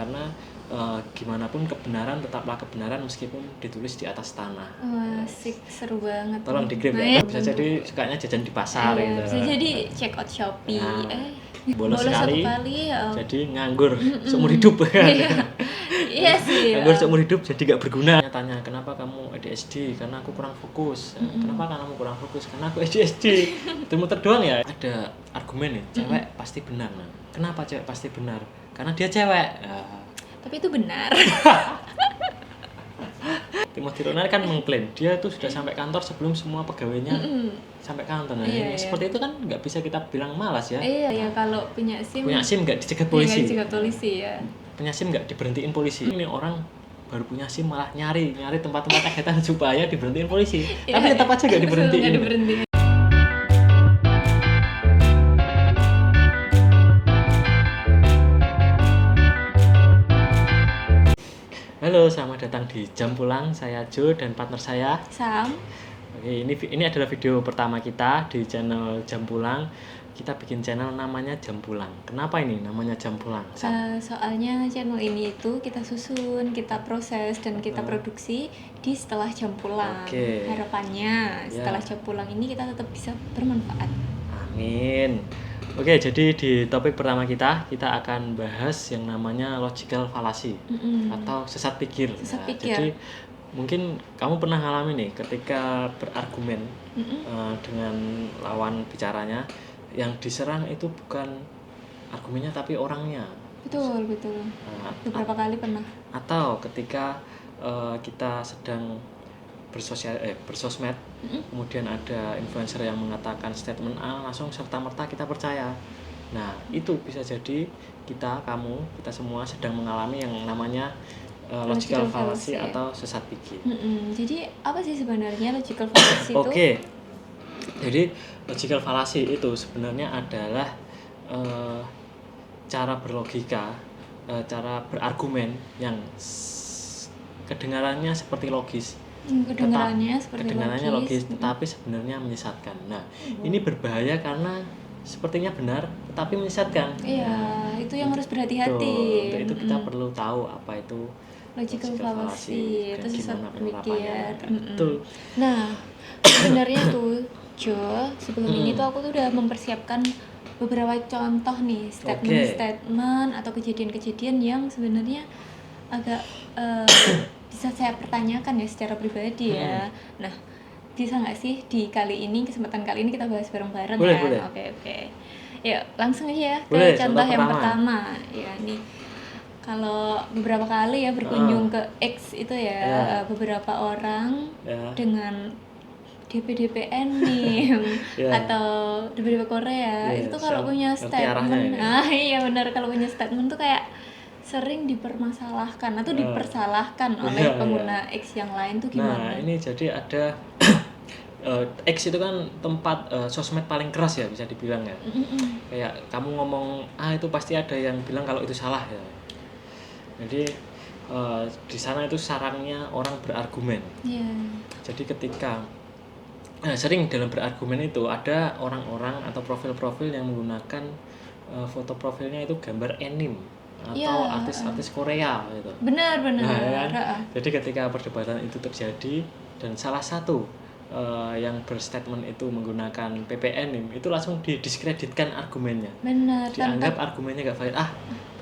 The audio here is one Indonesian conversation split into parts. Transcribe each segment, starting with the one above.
karena gimana pun kebenaran tetaplah kebenaran meskipun ditulis di atas tanah. Asik, seru banget. Tolong di-grab ya. Bisa jadi sukanya jajan di pasar gitu. Bisa jadi check out Shopee. Bolos satu sekali, kali ya. jadi nganggur seumur hidup. Iya sih. Nganggur seumur hidup jadi gak berguna. Tanya kenapa kamu ADHD? Karena aku kurang fokus. Kenapa kamu kurang fokus? Karena aku ADHD. Itu muter doang ya. Ada argumen nih, cewek pasti benar. Nah, kenapa cewek pasti benar? Karena dia cewek. Tapi itu benar. Timothy Ronald kan mengklaim dia tuh sudah sampai kantor sebelum semua pegawainya sampai kantor. Nah, seperti itu kan nggak bisa kita bilang malas ya. Iya, kalau punya SIM nggak dicegat polisi. Ya. Punya SIM nggak diberhentiin polisi. Ini orang baru punya SIM malah nyari tempat-tempat kegiatan supaya diberhentiin polisi. Tapi tetap aja nggak diberhentiin. Halo, selamat datang di Jam Pulang. Saya Jo dan partner saya Sam. Oke, ini adalah video pertama kita di channel Jam Pulang. Kita bikin channel namanya Jam Pulang. Kenapa ini namanya Jam Pulang? Soalnya channel ini itu kita susun, kita proses dan kita produksi di setelah jam pulang. Harapannya setelah jam pulang ini kita tetap bisa bermanfaat. Amin. Oke, jadi di topik pertama kita akan bahas yang namanya logical fallacy atau sesat pikir. Jadi mungkin kamu pernah ngalami nih ketika berargumen dengan lawan bicaranya, yang diserang itu bukan argumennya tapi orangnya. Betul. Beberapa kali pernah. Atau ketika kita sedang bersosmed, kemudian ada influencer yang mengatakan statement A, langsung serta-merta kita percaya. Nah, itu bisa jadi kita semua sedang mengalami yang namanya logical fallacy atau sesat pikir. Jadi apa sih sebenarnya logical fallacy itu? Oke. Jadi logical fallacy itu sebenarnya adalah cara berlogika, cara berargumen yang kedengarannya seperti logis. Kedengarannya logis, tetapi sebenarnya menyesatkan. Nah, ini berbahaya karena sepertinya benar, tetapi menyesatkan. Iya, itu yang harus berhati-hati. Untuk itu kita perlu tahu apa itu logical fallacy, itu sesat pikir. Betul. Nah, sebenarnya tuh Jo, sebelum ini tuh aku tuh udah mempersiapkan beberapa contoh nih, statement atau kejadian-kejadian yang sebenarnya agak bisa saya pertanyakan ya secara pribadi ya. Nah, bisa nggak sih di kesempatan kali ini kita bahas bareng-bareng ya? Boleh. Oke. Ya, langsung aja ya ke contoh yang pertama. Ya, nih. Kalau beberapa kali ya berkunjung ke X itu ya, beberapa orang dengan DP-DPN nih atau DP Korea itu kalau punya statement. Iya benar, kalau punya statement tuh kayak sering dipermasalahkan atau dipersalahkan oleh pengguna X yang lain tuh gimana? Nah, ini jadi ada X itu kan tempat sosmed paling keras ya bisa dibilang ya. Kayak kamu ngomong itu pasti ada yang bilang kalau itu salah ya. Jadi di sana itu sarangnya orang berargumen. Jadi ketika sering dalam berargumen itu ada orang-orang atau profil-profil yang menggunakan foto profilnya itu gambar anime atau artis-artis Korea gitu. Benar. Nah, kan? Jadi ketika perdebatan itu terjadi dan salah satu yang berstatement itu menggunakan PPN itu langsung didiskreditkan argumennya. Benar. Dianggap argumennya nggak valid.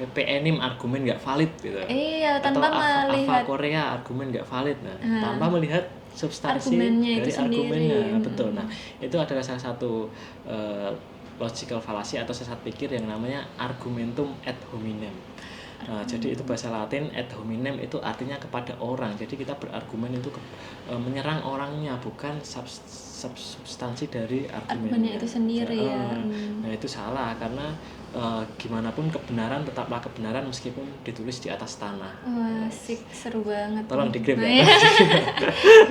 PPN argumen nggak valid gitu. Iya, tanpa melihat Korea argumen nggak valid. Tanpa melihat substansi dari argumennya. Betul. Nah, itu adalah salah satu logical fallacy atau sesat pikir yang namanya argumentum ad hominem. Jadi itu bahasa Latin, ad hominem itu artinya kepada orang. Jadi kita berargumen itu menyerang orangnya, bukan substansi dari argumennya itu sendiri ya. Nah, itu salah karena gimana pun kebenaran tetaplah kebenaran meskipun ditulis di atas tanah. Asik, seru banget. Tolong di-grab ya.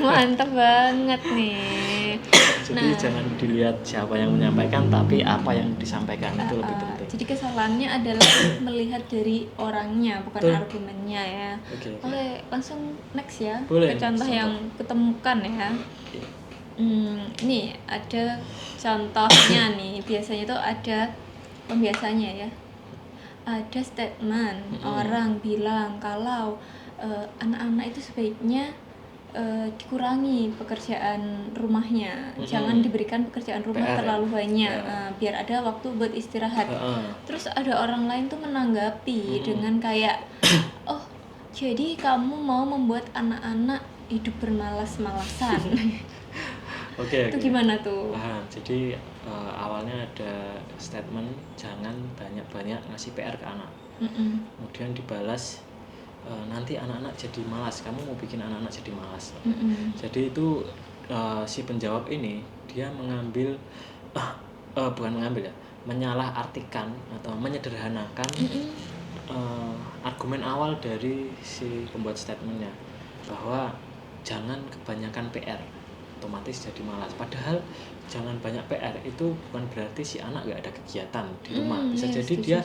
Mantap banget nih. Jadi jangan dilihat siapa yang menyampaikan, tapi apa yang disampaikan itu lebih penting. Jadi kesalahannya adalah melihat dari orangnya, bukan argumennya ya. Oke, langsung next ya. Boleh, ke contoh yang ketemukan ya. Nih ada contohnya nih. Biasanya tuh ada pembiasanya ya. ada statement orang bilang kalau anak-anak itu sebaiknya dikurangi pekerjaan rumahnya, jangan diberikan pekerjaan rumah PR, terlalu banyak, biar ada waktu buat istirahat. Terus ada orang lain tuh menanggapi dengan kayak, oh jadi kamu mau membuat anak-anak hidup bermalas-malasan. Oke. Itu gimana tuh? Jadi awalnya ada statement jangan banyak-banyak ngasih PR ke anak. Kemudian dibalas nanti anak-anak jadi malas, kamu mau bikin anak-anak jadi malas. Jadi itu si penjawab ini dia mengambil bukan mengambil ya, menyalahartikan atau menyederhanakan argumen awal dari si pembuat statementnya, bahwa jangan kebanyakan PR, otomatis jadi malas. Padahal jangan banyak PR itu bukan berarti si anak nggak ada kegiatan di rumah. Bisa jadi dia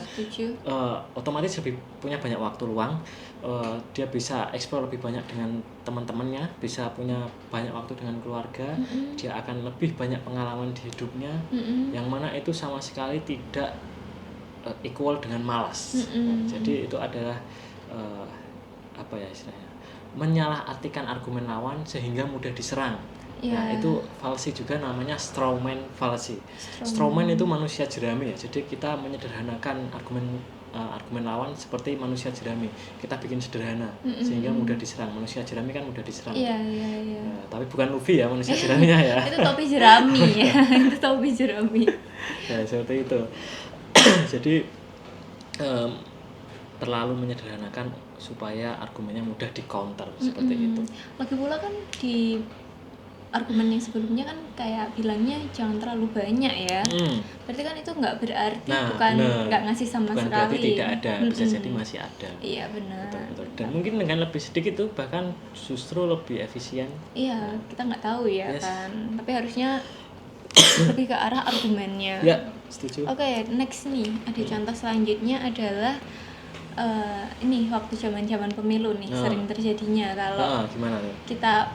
otomatis lebih punya banyak waktu luang, dia bisa eksplor lebih banyak dengan teman-temannya, bisa punya banyak waktu dengan keluarga, dia akan lebih banyak pengalaman di hidupnya, yang mana itu sama sekali tidak equal dengan malas. Jadi itu adalah apa ya istilahnya, menyalahartikan argumen lawan sehingga mudah diserang. Nah itu fallacy juga, namanya strawman fallacy. Strawman itu manusia jerami ya. Jadi kita menyederhanakan argumen lawan seperti manusia jerami. Kita bikin sederhana sehingga mudah diserang. Manusia jerami kan mudah diserang. Tapi bukan Luffy ya manusia jeraminya ya. Itu topi jerami ya. Itu topi jerami. Nah seperti itu. Jadi terlalu menyederhanakan supaya argumennya mudah di counter seperti itu. Lagi pula kan di argumen yang sebelumnya kan kayak bilangnya jangan terlalu banyak ya. Berarti kan itu nggak berarti bukan nggak ngasih sama bukan sekali. Berarti tidak ada, bisa jadi masih ada. Iya benar. Betul. Dan mungkin dengan lebih sedikit itu bahkan justru lebih efisien. Iya, kita nggak tahu ya kan. Tapi harusnya lebih ke arah argumennya. Ya, setuju. Oke, next nih ada contoh selanjutnya adalah ini waktu zaman pemilu nih sering terjadinya kalau gimana nih? Kita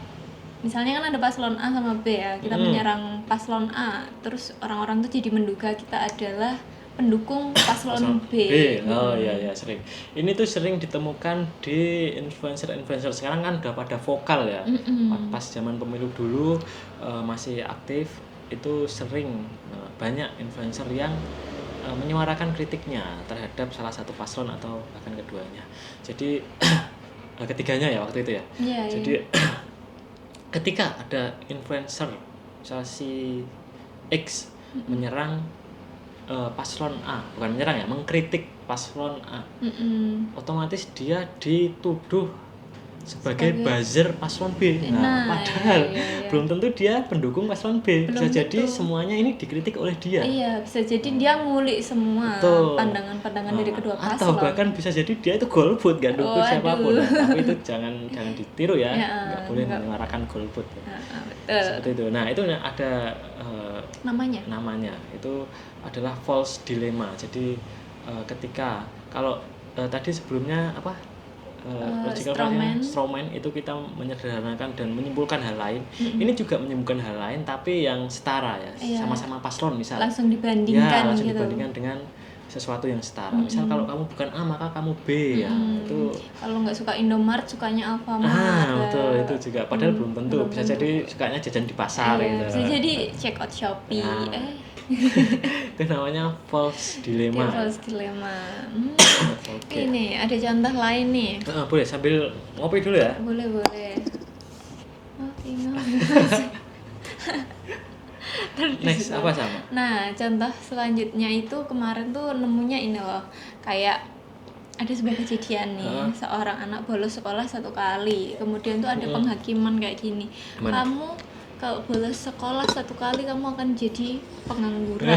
misalnya kan ada paslon A sama B ya, kita menyerang paslon A, terus orang-orang tuh jadi menduga kita adalah pendukung paslon B. Oh iya sering. Ini tuh sering ditemukan di influencer sekarang kan udah pada vokal ya. Pas zaman pemilu dulu masih aktif, itu sering banyak influencer yang menyuarakan kritiknya terhadap salah satu paslon atau bahkan keduanya. Jadi ketiganya ya waktu itu ya. Jadi ketika ada influencer si X menyerang paslon A, bukan menyerang ya, mengkritik paslon A, otomatis dia dituduh sebagai buzzer paslon B. Padahal belum tentu dia pendukung paslon B. Bisa jadi semuanya ini dikritik oleh dia. Iya, bisa jadi dia ngulik semua pandangan-pandangan dari kedua paslon. Atau bahkan bisa jadi dia itu golput, gak dukung siapapun. Tapi itu jangan ditiru ya. Nggak boleh menyuarakan golput. Betul. Seperti itu. Nah, itu ada namanya. Itu adalah false dilemma. Jadi ketika kalau tadi sebelumnya apa? Strawman itu kita menyederhanakan dan menyimpulkan hal lain. Ini juga menyimpulkan hal lain tapi yang setara ya, sama-sama paslon misalnya. Langsung dibandingkan langsung dibandingkan dengan sesuatu yang setara. Misal kalau kamu bukan A maka kamu B ya. Itu kalau nggak suka Indomarit sukanya Alfamart. Betul, itu juga padahal belum tentu. Bisa jadi sukanya jajan di pasar gitu. Bisa jadi check out Shopee. Itu namanya false dilemma. False dilemma. Ini ada contoh lain nih. Boleh sambil ngopi dulu ya? Boleh. Next apa sama? Nah, contoh selanjutnya itu kemarin tuh nemunya ini loh, kayak ada sebuah kejadian nih, seorang anak bolos sekolah 1 kali, kemudian tuh ada penghakiman kayak gini. Kamu kalau bolos sekolah 1 kali kamu akan jadi pengangguran,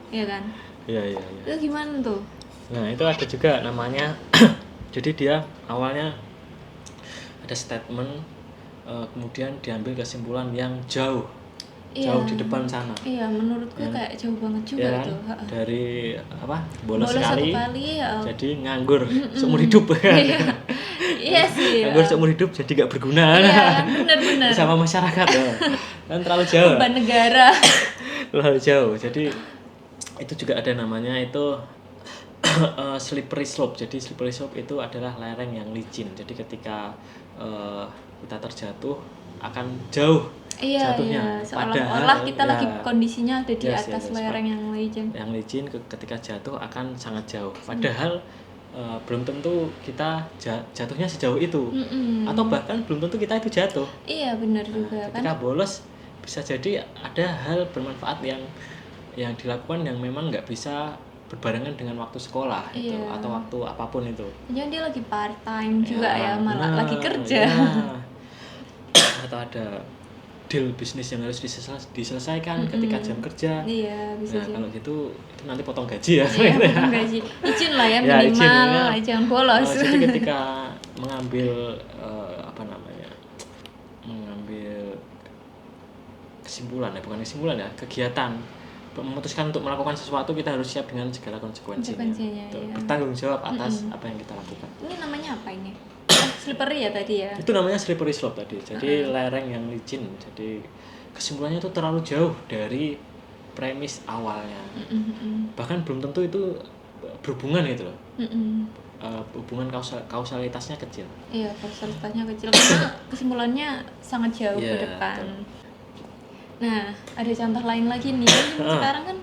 ya kan? Iya. Itu gimana tuh? Nah itu ada juga namanya. Jadi dia awalnya ada statement, kemudian diambil kesimpulan yang jauh di depan sana. Iya, menurutku kayak jauh banget juga tuh. Dari apa? Bolos 1 kali jadi nganggur seumur hidup kan. Iya sih. Nganggur seumur hidup jadi gak berguna. Iya, benar. Sama masyarakat ya. Kan terlalu jauh. Beban negara. Terlalu jauh. Jadi itu juga ada namanya itu slippery slope. Jadi slippery slope itu adalah lereng yang licin. Jadi ketika kita terjatuh akan jauh jatuhnya. Seolah-olah kita lagi kondisinya ada di atas lereng yang licin. Yang licin ketika jatuh akan sangat jauh. Padahal belum tentu kita jatuhnya sejauh itu, atau bahkan belum tentu kita itu jatuh. Iya benar juga. Ketika bolos bisa jadi ada hal bermanfaat yang dilakukan yang memang nggak bisa berbarengan dengan waktu sekolah itu atau waktu apapun itu. Jangan dia lagi part time juga malah lagi kerja. Atau ada deal bisnis yang harus diselesaikan ketika jam kerja. Iya, bisa. Nah, kalau gitu itu nanti potong gaji ya. Iya, potong gaji. Izin lah ya minimal, jangan bolos. Jadi ketika mengambil mengambil kesimpulan kegiatan memutuskan untuk melakukan sesuatu, kita harus siap dengan segala konsekuensinya. Bertanggung jawab atas apa yang kita lakukan. Ini namanya apa ini? Slippery ya tadi ya? Itu namanya slippery slope tadi. Jadi lereng yang licin. Jadi kesimpulannya itu terlalu jauh dari premis awalnya. Bahkan belum tentu itu berhubungan gitu loh. Hubungan kausalitasnya kecil. Iya, kausalitasnya kecil karena kesimpulannya sangat jauh ke depan. Nah, ada contoh lain lagi nih. Sekarang kan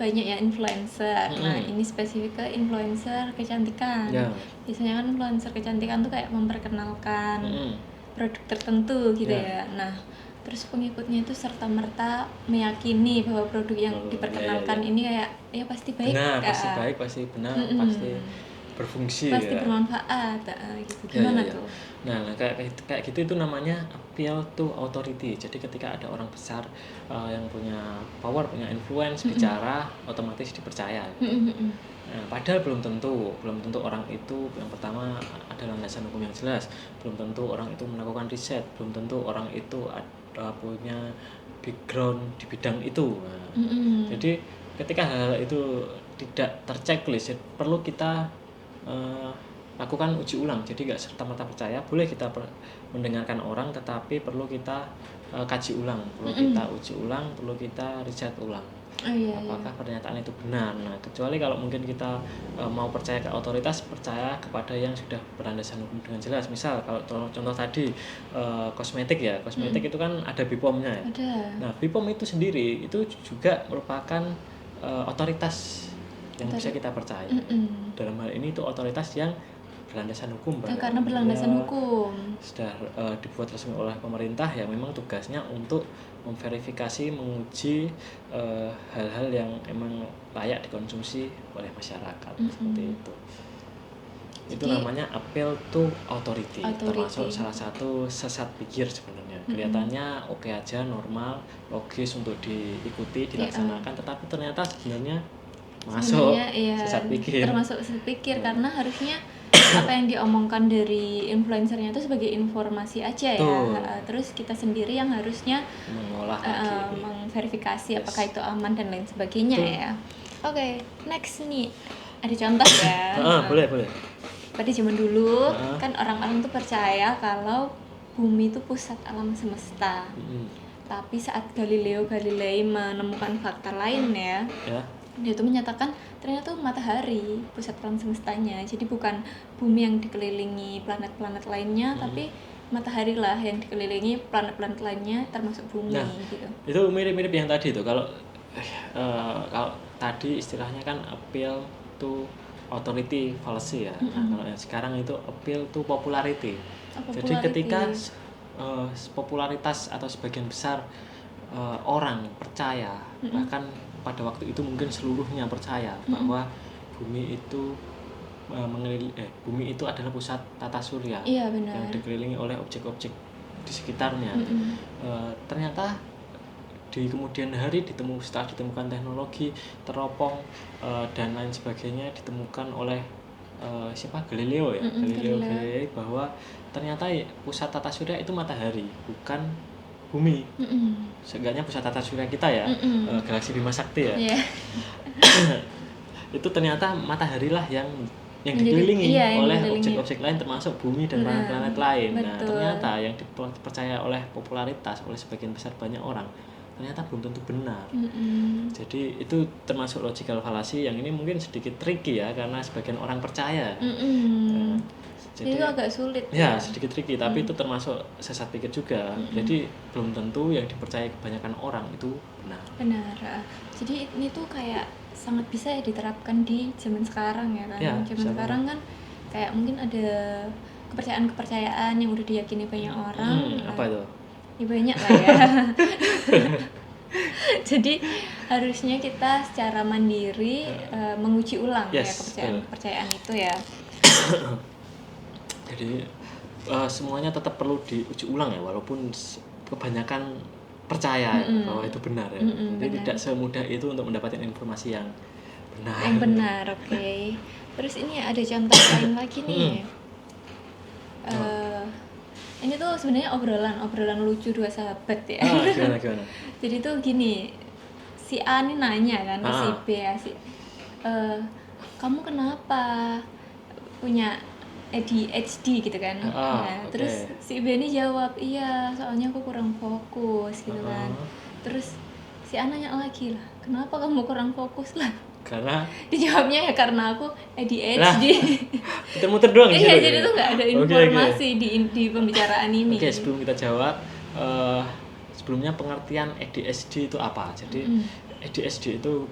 banyak ya influencer. Nah, ini spesifik ke influencer kecantikan. Biasanya kan influencer kecantikan tuh kayak memperkenalkan produk tertentu gitu ya. Nah, terus pengikutnya itu serta-merta meyakini bahwa produk yang diperkenalkan ini kayak ya pasti baik. Benar, pasti baik, pasti benar, pasti berfungsi, pasti bermanfaat gitu. Gimana tuh? Nah, kayak gitu itu namanya appeal to authority. Jadi ketika ada orang besar yang punya power, punya influence bicara, otomatis dipercaya gitu. Nah, padahal belum tentu orang itu yang pertama ada landasan hukum yang jelas, belum tentu orang itu melakukan riset, belum tentu orang itu punya background di bidang itu. Nah, jadi ketika hal itu tidak terchecklist, perlu kita lakukan uji ulang. Jadi nggak serta-merta percaya. Boleh kita mendengarkan orang, tetapi perlu kita kaji ulang, perlu kita uji ulang, perlu kita riset ulang. Apakah pernyataan itu benar? Nah, kecuali kalau mungkin kita mau percaya ke otoritas, percaya kepada yang sudah berlandasan hukum dengan jelas. Misal kalau contoh tadi kosmetik itu kan ada BPOM-nya ya. Nah, BPOM itu sendiri itu juga merupakan otoritas yang bisa kita percaya. Dalam hal ini itu otoritas yang berlandasan hukum, karena berlandasan hukum sudah dibuat resmi oleh pemerintah, yang memang tugasnya untuk memverifikasi, menguji hal-hal yang emang layak dikonsumsi oleh masyarakat. Seperti itu. Itu namanya appeal to authority. Termasuk salah satu sesat pikir sebenarnya. Kelihatannya oke aja, normal, logis untuk diikuti, dilaksanakan, tetapi ternyata sebenarnya masuk sesat pikir. Termasuk sesat pikir karena harusnya apa yang diomongkan dari influencernya itu sebagai informasi aja ya. Terus kita sendiri yang harusnya mengolah memverifikasi apakah itu aman dan lain sebagainya ya. Oke, next nih ada contoh ya. Boleh. Pada zaman dulu kan orang-orang tuh percaya kalau bumi itu pusat alam semesta. Tapi saat Galileo Galilei menemukan fakta lain ya. Dia tuh menyatakan ternyata tuh matahari pusat alam semestanya. Jadi bukan bumi yang dikelilingi planet-planet lainnya, tapi matahari lah yang dikelilingi planet-planet lainnya termasuk bumi gitu. Itu mirip-mirip yang tadi tuh. Kalau tadi istilahnya kan appeal to authority fallacy ya. Kalau yang sekarang itu appeal to popularity. Jadi ketika popularitas atau sebagian besar orang percaya, bahkan pada waktu itu mungkin seluruhnya percaya bahwa bumi itu bumi itu adalah pusat tata surya yang dikelilingi oleh objek-objek di sekitarnya. Ternyata di kemudian hari setelah ditemukan teknologi teropong dan lain sebagainya, ditemukan oleh Galileo ya. Galileo Galilei bahwa ternyata pusat tata surya itu matahari, bukan bumi. Seenggaknya pusat tata surya kita ya, galaksi Bima Sakti ya. Itu ternyata matahari lah yang dikelilingi oleh objek-objek lain termasuk bumi dan planet-planet lain. Nah, ternyata yang dipercaya oleh popularitas oleh sebagian besar banyak orang ternyata belum tentu benar. Jadi itu termasuk logical fallacy yang ini mungkin sedikit tricky ya, karena sebagian orang percaya. Jadi itu agak sulit ya sedikit tricky, tapi itu termasuk sesat pikir juga. Jadi belum tentu yang dipercaya kebanyakan orang itu benar. Jadi ini tuh kayak sangat bisa ya diterapkan di zaman sekarang ya kan. Zaman sekarang kan kayak mungkin ada kepercayaan yang udah diyakini banyak orang. Apa itu? Ya banyak lah ya. Jadi harusnya kita secara mandiri menguji ulang ya kepercayaan itu ya. Jadi semuanya tetap perlu diuji ulang ya, walaupun kebanyakan percaya bahwa itu benar ya. Jadi tidak semudah itu untuk mendapatkan informasi yang benar. Yang benar, oke. Terus ini ada contoh lain lagi nih. Ini tuh sebenarnya obrolan lucu dua sahabat ya. Gimana? Jadi tuh gini, si A nih nanya kan ke si B ya, kamu kenapa punya ADHD gitu kan. Terus si B ini jawab, iya soalnya aku kurang fokus gitu kan. Terus si A nanya lagi lah, kenapa kamu kurang fokus lah? Karena dijawabnya ya karena aku ADHD. Muter-muter doang. Iya, jadi tuh nggak ada informasi di pembicaraan ini. Sebelum kita jawab, sebelumnya pengertian ADHD itu apa? Jadi ADHD itu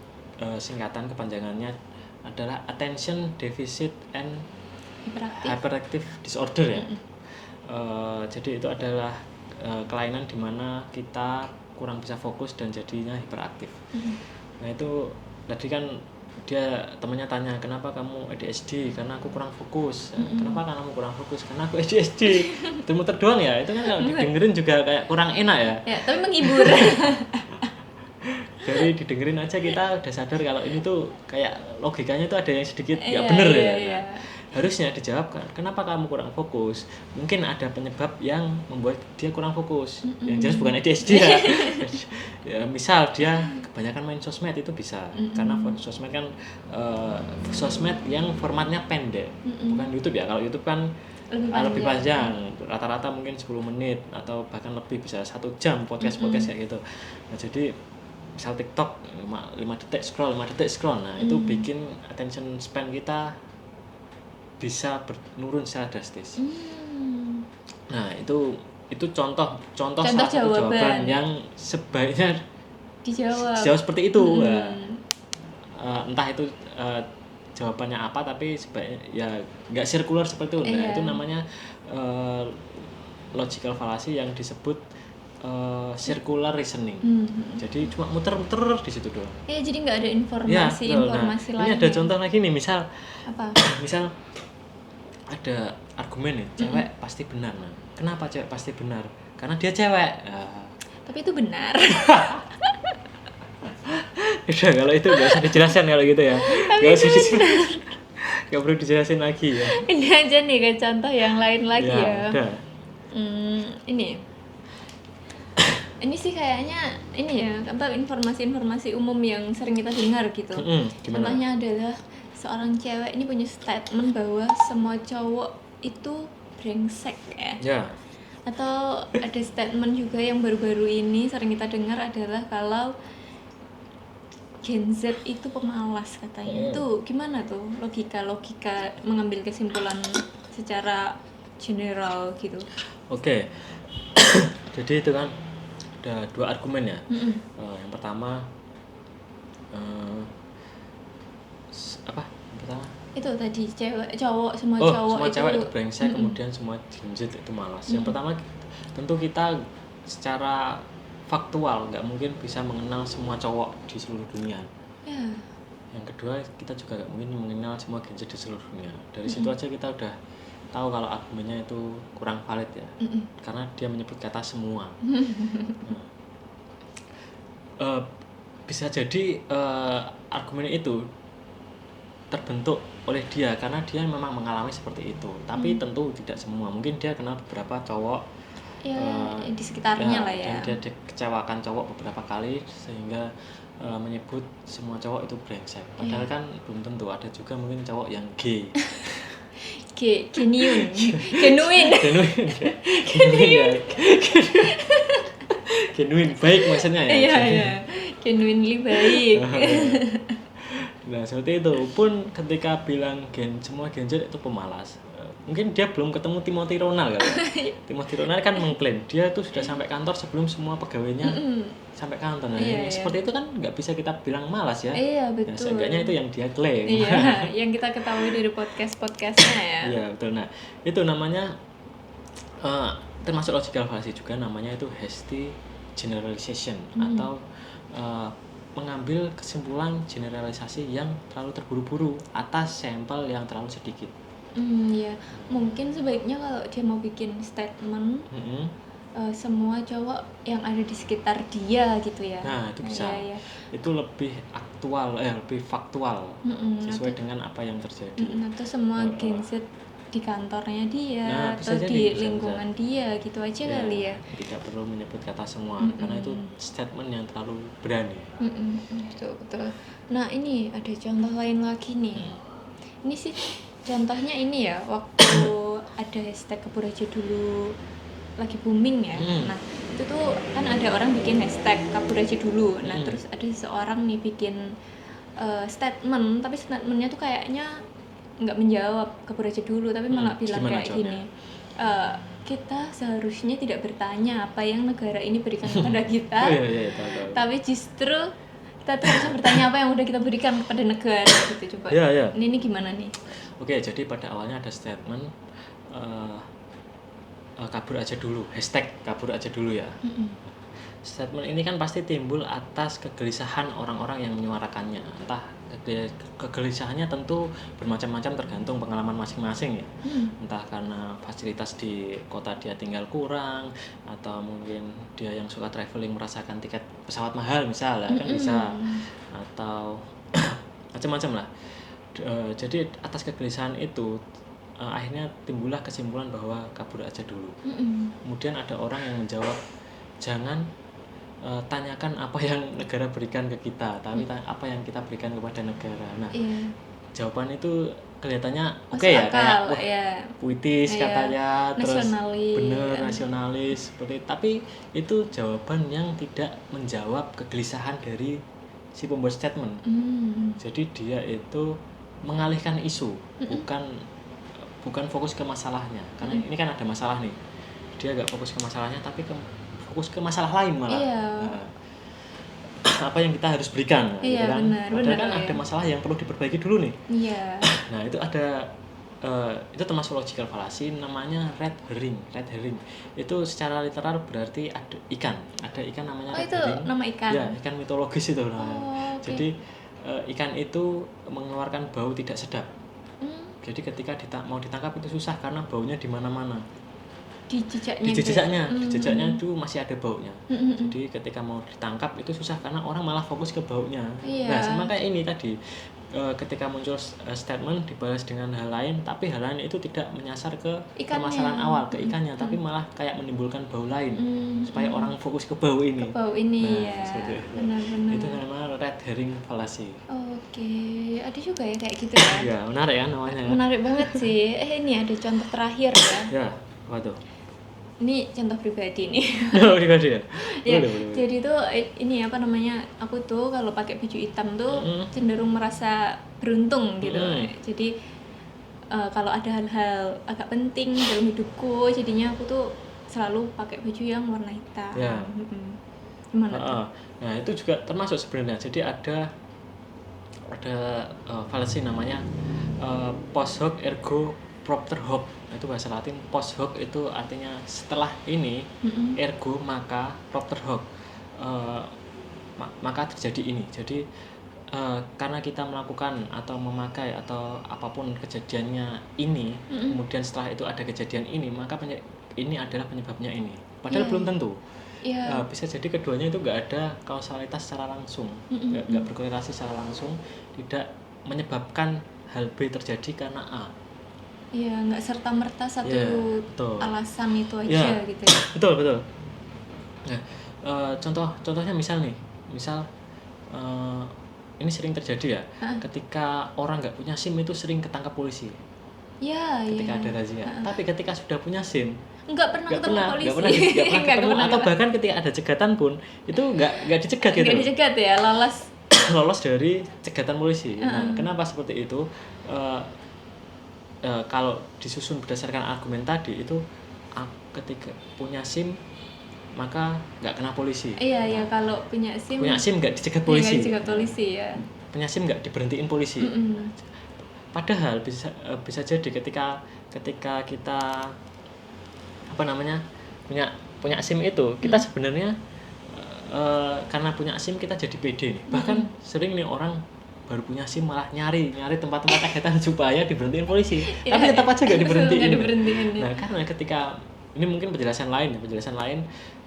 singkatan kepanjangannya adalah Attention Deficit and Hyperactive Disorder ya. Jadi itu adalah kelainan di mana kita kurang bisa fokus dan jadinya hiperaktif. Nah itu tadi kan dia temannya tanya, kenapa kamu ADHD? Karena aku kurang fokus. Kenapa kamu kurang fokus? Karena aku ADHD. Muter doang ya, itu kan kalau didengerin juga kayak kurang enak ya. Ya, tapi menghibur. Dari didengerin aja kita udah sadar kalau ini tuh kayak logikanya tuh ada yang sedikit nggak bener ya. Harusnya dijawabkan, kenapa kamu kurang fokus? Mungkin ada penyebab yang membuat dia kurang fokus. Yang jelas bukan ADHD ya. Ya misal dia kebanyakan main sosmed itu bisa. Karena sosmed kan sosmed yang formatnya pendek. Bukan YouTube ya. Kalau YouTube kan lebih panjang. Rata-rata mungkin 10 menit atau bahkan lebih, bisa 1 jam podcast kayak gitu. Nah, jadi misal TikTok 5 detik scroll. Nah, itu bikin attention span kita bisa menurun secara drastis. Nah, itu contoh salah satu jawaban yang sebaiknya dijawab seperti itu. Entah itu jawabannya apa, tapi sebaiknya ya nggak sirkular seperti itu. Nah, itu namanya logical fallacy yang disebut circular reasoning. Jadi cuma muter-muter di situ doang. Jadi nggak ada informasi lain. Ini ada contoh lagi nih, misal apa? Misal ada argumen nih, cewek pasti benar. Nah, kenapa cewek pasti benar? Karena dia cewek. Tapi itu benar. Udah, kalau itu nggak usah dijelaskan kalau gitu ya. Nggak perlu dijelasin lagi ya. Ini aja nih kayak contoh yang lain lagi ya. Udah. Ini sih kayaknya ini ya, informasi-informasi umum yang sering kita dengar gitu. Contohnya adalah seorang cewek ini punya statement bahwa semua cowok itu brengsek ya. Atau ada statement juga yang baru-baru ini sering kita dengar adalah kalau Gen Z itu pemalas katanya. Itu gimana tuh logika mengambil kesimpulan secara general gitu? Oke. Jadi itu kan ada 2 argumen ya. Yang pertama apa? Yang pertama itu tadi semua cewek itu brengsek, kemudian semua Gen Z itu malas. Yang pertama, tentu kita secara faktual nggak mungkin bisa mengenal semua cowok di seluruh dunia. Yang kedua, kita juga nggak mungkin mengenal semua Gen Z di seluruh dunia. Dari situ aja kita udah tahu kalau argumennya itu kurang valid ya. Karena dia menyebut kata semua. Bisa jadi argumen itu terbentuk oleh dia karena dia memang mengalami seperti itu, tapi tentu tidak semua. Mungkin dia kenal beberapa cowok di sekitarnya lah ya, dan dia kecewakan cowok beberapa kali sehingga menyebut semua cowok itu brengsek. Padahal kan belum tentu, ada juga mungkin cowok yang gay. Genuine. Genuine baik maksudnya ya. Iya. Genuinely baik. Nah seperti itu pun ketika bilang semua Gen Z itu pemalas, mungkin dia belum ketemu Timothy Ronald kan. Timothy Ronald kan mengklaim dia tuh sudah sampai kantor sebelum semua pegawainya sampai kantor. Nah seperti itu kan nggak bisa kita bilang malas ya. Iya betul. Nah, seenggaknya itu yang dia klaim. Iya, yang kita ketahui dari podcastnya ya. Iya betul. Nah itu namanya termasuk logical fallacy juga, namanya itu hasty generalization atau mengambil kesimpulan generalisasi yang terlalu terburu-buru atas sampel yang terlalu sedikit. Ya, mungkin sebaiknya kalau dia mau bikin statement, semua cowok yang ada di sekitar dia gitu ya. Nah itu bisa, ya. Itu lebih aktual, lebih faktual, sesuai dengan apa yang terjadi. Atau semua Gen Z di kantornya dia atau di lingkungan dia gitu aja ya, kali ya. Tidak perlu menyebut kata semua karena itu statement yang terlalu berani. Betul. Nah ini ada contoh lain lagi nih. Ini sih contohnya ini ya, waktu ada hashtag kabur aja dulu lagi booming ya. Nah itu tuh kan ada orang bikin hashtag kabur aja dulu. Nah terus ada seseorang nih bikin statement, tapi statementnya tuh kayaknya nggak menjawab kabur aja dulu, tapi malah bilang kayak gini, kita seharusnya tidak bertanya apa yang negara ini berikan kepada kita, tapi justru kita tuh harus bertanya apa yang udah kita berikan kepada negara gitu. Coba ini gimana nih? Oke, jadi pada awalnya ada statement kabur aja dulu, hashtag kabur aja dulu ya. Statement ini kan pasti timbul atas kegelisahan orang-orang yang menyuarakannya. Entah kegelisahannya tentu bermacam-macam tergantung pengalaman masing-masing ya. Entah karena fasilitas di kota dia tinggal kurang, atau mungkin dia yang suka traveling merasakan tiket pesawat mahal misalnya kan bisa, atau macam-macam lah. Jadi atas kegelisahan itu akhirnya timbullah kesimpulan bahwa kabur aja dulu. Kemudian ada orang yang menjawab, jangan tanyakan apa yang negara berikan ke kita, tapi apa yang kita berikan kepada negara. Nah, jawaban itu kelihatannya oke ya, kayak puitis katanya, terus bener nasionalis seperti. Tapi itu jawaban yang tidak menjawab kegelisahan dari si pembuat statement. Jadi dia itu mengalihkan isu, bukan fokus ke masalahnya. Karena ini kan ada masalah nih, dia nggak fokus ke masalahnya, tapi fokus ke masalah lain malah. Apa yang kita harus berikan gitu kan. Padahal kan ada masalah yang perlu diperbaiki dulu nih. Nah itu ada itu termasuk logical fallacy, namanya red herring. Itu secara literal berarti ada ikan namanya red herring. Nama ikan? Ya, ikan mitologis itu namanya. Jadi ikan itu mengeluarkan bau tidak sedap. Jadi ketika mau ditangkap itu susah karena baunya di mana-mana. Di jejaknya itu masih ada baunya. Jadi ketika mau ditangkap itu susah karena orang malah fokus ke baunya. Nah sama kayak ini tadi, ketika muncul statement dibalas dengan hal lain, tapi hal lain itu tidak menyasar ke permasalahan awal, ke ikannya, tapi malah kayak menimbulkan bau lain supaya orang fokus ke bau ini. Benar-benar. Itu namanya red herring fallacy. Oke, ada juga ya kayak gitu ya. Ya menarik ya namanya. Menarik banget sih. Ini ada contoh terakhir ya. Ya, apa tuh? Ini contoh pribadi nih. Pribadi ya? Boleh. Jadi tuh ini apa namanya, aku tuh kalau pakai baju hitam tuh cenderung merasa beruntung gitu. Jadi kalau ada hal-hal agak penting dalam hidupku, jadinya aku tuh selalu pakai baju yang warna hitam. Gimana tuh? Nah itu juga termasuk sebenarnya. Jadi ada fallacy namanya post hoc ergo propter hoc. Itu bahasa Latin. Post hoc itu artinya setelah ini, ergo maka propter hoc, maka terjadi ini. Jadi karena kita melakukan atau memakai atau apapun kejadiannya ini, kemudian setelah itu ada kejadian ini, maka ini adalah penyebabnya ini. Padahal belum tentu. Bisa jadi keduanya itu nggak ada kausalitas secara langsung, nggak berkorelasi secara langsung, tidak menyebabkan hal B terjadi karena A. Nggak serta-merta satu alasan itu aja gitu ya. Betul. Nah, contohnya misal ini sering terjadi ya, ketika orang nggak punya SIM itu sering ketangkap polisi. ketika ada razia. Tapi ketika sudah punya SIM nggak pernah ketemu polisi, nggak pernah ketemu, atau bahkan ketika ada cegatan pun itu nggak dicegat gitu. Nggak dicegat ya, lolos dari cegatan polisi. Nah, kenapa seperti itu? Kalau disusun berdasarkan argumen tadi itu, ketika punya SIM maka nggak kena polisi. Iya, kalau punya SIM nggak dicegat polisi. Nggak dicegat polisi ya. Punya SIM nggak diberhentiin polisi. Padahal bisa jadi ketika kita punya SIM itu, kita sebenarnya karena punya SIM kita jadi pede. Bahkan sering nih orang baru punya SIM malah nyari tempat-tempat kegiatan supaya diberhentiin polisi. Tapi tetap aja nggak diberhentiin. Nah, karena ketika ini mungkin penjelasan lain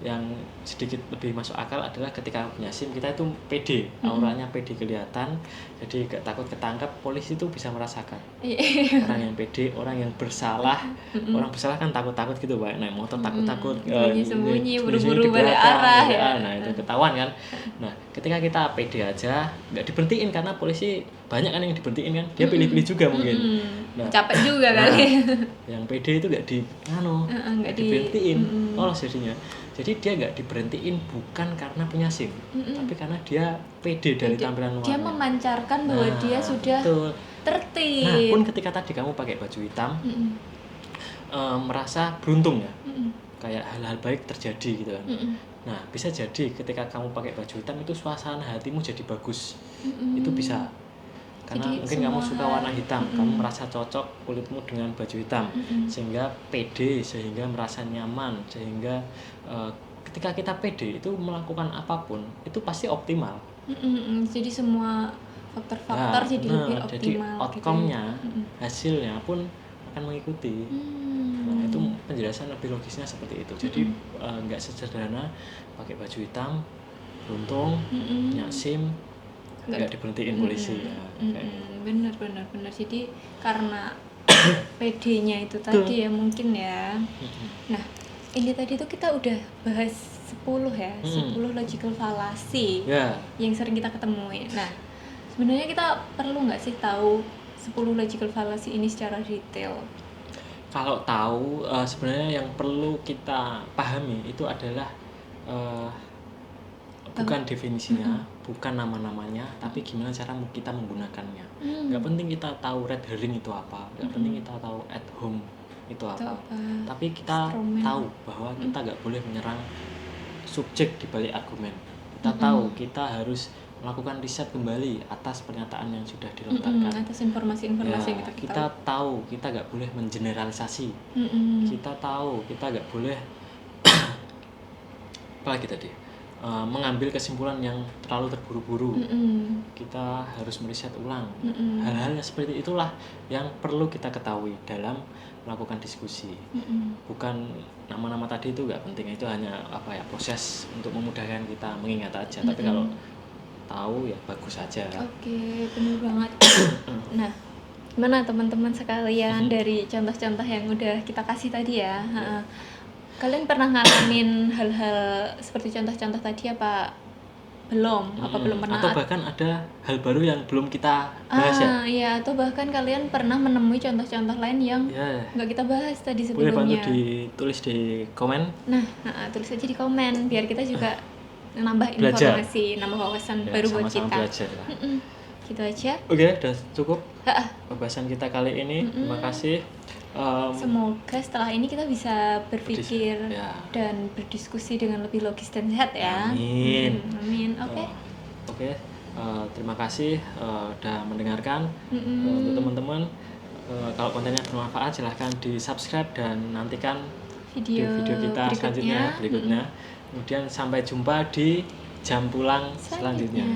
yang sedikit lebih masuk akal adalah ketika punya SIM kita itu pede, auranya pede kelihatan, jadi gak takut ketangkap. Polisi itu bisa merasakan orang yang pede, orang yang bersalah. Orang bersalah kan takut gitu, Pak, naik motor takut sembunyi buru-buru balik arah ya. Nah, itu ketahuan kan. Nah, ketika kita pede aja nggak diberhentiin, karena polisi banyak kan yang diberhentiin kan, dia pilih-pilih juga mungkin. Nah, capek juga kali. Yang pede itu nggak diberhentiin, lolos jadinya. Jadi dia nggak diberhentiin bukan karena punya SIM, tapi karena dia pede dari tampilan luarnya. Dia memancarkan bahwa dia sudah tertib. Nah, pun ketika tadi kamu pakai baju hitam, merasa beruntung ya, kayak hal-hal baik terjadi gitu kan. Nah, bisa jadi ketika kamu pakai baju hitam itu suasana hatimu jadi bagus. Itu bisa. Karena jadi mungkin kamu suka warna hitam, kamu merasa cocok kulitmu dengan baju hitam, sehingga pede, sehingga merasa nyaman, sehingga ketika kita pede itu melakukan apapun itu pasti optimal. Jadi semua faktor-faktor jadi lebih optimal. Jadi outcome-nya, hasilnya pun akan mengikuti. Nah, itu penjelasan lebih logisnya seperti itu. Jadi nggak sesederhana pakai baju hitam, beruntung, punya SIM, nggak diberhentiin polisi ya. Benar. Jadi karena PD-nya itu tadi ya mungkin ya. Nah, ini tadi tuh kita udah bahas 10 ya, 10 logical fallacy yang sering kita ketemui. Nah, sebenarnya kita perlu nggak sih tahu 10 logical fallacy ini secara detail? Kalau tahu, sebenarnya yang perlu kita pahami itu adalah bukan definisinya, bukan nama-namanya, tapi gimana cara kita menggunakannya. Gak penting kita tahu red herring itu apa, gak penting kita tahu at home itu apa. Tapi kita tahu bahwa kita gak boleh menyerang subjek di balik argumen. Kita tahu kita harus melakukan riset kembali atas pernyataan yang sudah dilontarkan, atas informasi-informasi ya, yang kita tahu kita gak boleh mengeneralisasi. Kita tahu kita gak boleh apalagi tadi, mengambil kesimpulan yang terlalu terburu-buru. Kita harus meriset ulang. Hal-hal seperti itulah yang perlu kita ketahui dalam melakukan diskusi. Bukan nama-nama tadi itu nggak penting, itu hanya proses untuk memudahkan kita mengingat aja. Tapi kalau tahu ya bagus aja. Oke, benar banget. Nah, gimana teman-teman sekalian dari contoh-contoh yang udah kita kasih tadi ya? Kalian pernah ngalamin hal-hal seperti contoh-contoh tadi apa belum? Apa belum pernah? Atau bahkan ada hal baru yang belum kita bahas ya? Iya, atau bahkan kalian pernah menemui contoh-contoh lain yang nggak kita bahas tadi sebelumnya. Boleh bantu ditulis di komen. Nah, tulis aja di komen biar kita juga nambah informasi, nambah wawasan baru buat kita. Belajar. Gitu aja. Oke, udah cukup pembahasan kita kali ini. Terima kasih. Semoga setelah ini kita bisa berpikir dan berdiskusi dengan lebih logis dan sehat ya. Amin. Oke. Terima kasih udah mendengarkan. Untuk teman-teman, kalau kontennya bermanfaat silahkan di subscribe dan nantikan video kita berikutnya. Kemudian sampai jumpa di jam pulang selanjutnya.